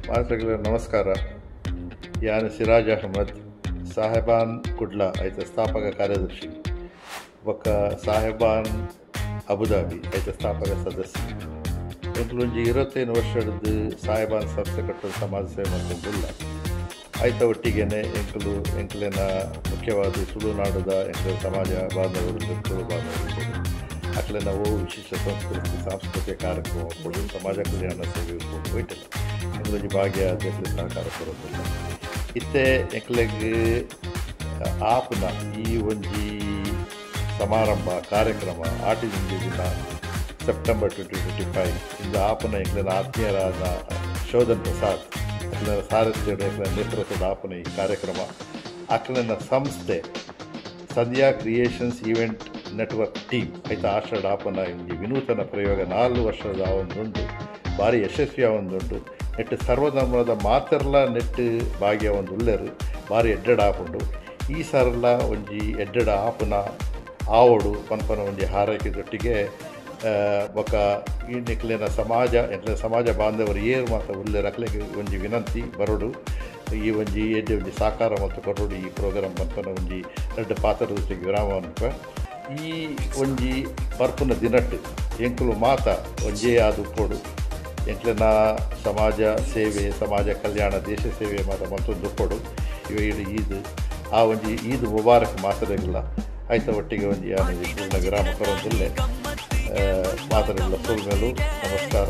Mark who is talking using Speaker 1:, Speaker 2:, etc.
Speaker 1: ಮಾಸ್ಟರ್ಗಳೇ ನಮಸ್ಕಾರ. ಯಾನ್ ಸಿರಾಜ್ ಅಹಮದ್ ಸಾಹೇಬಾನ್ ಕುಡ್ಲ ಐತ ಸ್ಥಾಪಕ ಕಾರ್ಯದರ್ಶಿ ಬೊಕ್ಕ ಸಾಹೇಬಾನ್ ಅಬುದಾಬಿ ಐತ ಸ್ಥಾಪಕ ಸದಸ್ಯ. ಎಂಕ್ಲೊಂಜಿ 25 ವರ್ಷದ ಸಾಹೇಬಾನ್ ಸಂಸ್ಥೆ ಕಟ್ಟದ ಸಮಾಜ ಸೇವೆ ಮಾಡ್ತಿಲ್ಲ. ಐತ ಒಟ್ಟಿಗೆನೆ ಎಂಕ್ಲಿನ ಮುಖ್ಯವಾದ ತುಳುನಾಡದ ಎಂಕ್ಲ ಸಮಾಜ ಬಾಂಧವರು ತುಳು ಬಾಂಧವರು ಅಕ್ಲೆ ನಾವು ವಿಶೇಷ ಸಂಸ್ಕೃತಿ ಸಾಂಸ್ಕೃತಿಕ ಕಾರ್ಯಕ್ರಮ ಕೊಡು ಸಮಾಜ ಕಲ್ಯಾಣ ಸೇವೆ ಹೋಯ್ತಿಲ್ಲ ಎಂಕ್ಲೊಂಜಿ ಭಾಗ್ಯ ಸಹಕಾರ ಕೊಡೋದಿಲ್ಲ. ಇತ್ತೆ ಎಂಕ್ಲೆಗೆ ಆಪ್ನ ಈ ಒಂಜಿ ಸಮಾರಂಭ ಕಾರ್ಯಕ್ರಮ ಆಟಿದ ದಿನ ಸೆಪ್ಟೆಂಬರ್ 2025 ಇಂದು ಆಪನ ಎಂಕ್ಲಿನ ಆತ್ಮೀಯರಾದ ಶೋಧನ್ ಪ್ರಸಾದ್ ಅಕ್ಲಿನ ಸಾರಥ್ಯದ ಎಂಕ್ಲಿನ ನೇತೃತ್ವದ ಆಪನ ಈ ಕಾರ್ಯಕ್ರಮ ಅಕ್ಲಿನ ಸಂಸ್ಥೆ ಸಂಧ್ಯಾ ಕ್ರಿಯೇಷನ್ಸ್ ಈವೆಂಟ್ ನೆಟ್ವರ್ಕ್ ಟೀಮ್ ಐತ ಆಷಾಢ ಆಪನ ಈ ವಿನೂತನ ಪ್ರಯೋಗ 4 ವರ್ಷದ ಒಂದುಂಟು ಭಾರಿ ಯಶಸ್ವಿ ಒಂದುಂಟು ನೆಟ್ಟು ಸರ್ವಧರ್ಮದ ಮಾತೆರ್ಲ ನೆಟ್ಟು ಭಾಗ್ಯ ಒಂದು ಉಳ್ಳೆರು ಭಾರಿ ಎಡ್ಡೆಡ ಆಪುಂಡು. ಈ ಸರಲ ಒಂಜಿ ಎಡ್ಡೆಡ ಆಪುನ ಆವಡು ಪನ್ಪನ ಒಂಜಿ ಹಾರೈಕೆದೊಟ್ಟಿಗೆ ಬೊಕ್ಕ ಈ ಎಂಕ್ಲಿನ ಸಮಾಜ ಬಾಂಧವರು ಏರು ಮಾತ್ರ ಉಳ್ಳೆರು ಅಕ್ಲೆಗೆ ಒಂಜಿ ವಿನಂತಿ ಬರೋಡು ಈ ಒಂಜಿ ಎಡ್ಡೆ ಒಂಜಿ ಸಾಕಾರ ಮತ್ತು ಕೊರೋಡು ಈ ಪ್ರೋಗ್ರಾಮ್ ಪನ್ಪನ ಒಂಜಿ ಎರಡು ಪಾತ್ರದ ಜೊತೆಗೆ ವಿರಾಮ ಅನ್ಪ ಈ ಒಂಜಿ ಬರ್ಪುನ ದಿನಟ್ಟು ಎಂಕುಲು ಮಾತ ಒಂಜೇ ಆದು ಕೊಡು ಎಂಕ್ಲಿನ ಸಮಾಜ ಸೇವೆ ಸಮಾಜ ಕಲ್ಯಾಣ ದೇಶ ಸೇವೆ ಮಾತ ಮತ್ತೊಂದು ಕೊಡು ಇವ ಇಡೀ ಈದ್ ಆ ಒಂಜಿ ಈದ್ ಮುಬಾರಕ್ ಮಾತರೆಲ್ಲ ಆಯ್ತ ಒಟ್ಟಿಗೆ ಒಂಜಿ ಪೂರ್ಣ ವಿರಾಮ ಕೊರೋದಿಲ್ಲೇ ಮಾತರೆಲ್ಲ ಸುಳ್ಮೇಲು ನಮಸ್ಕಾರ.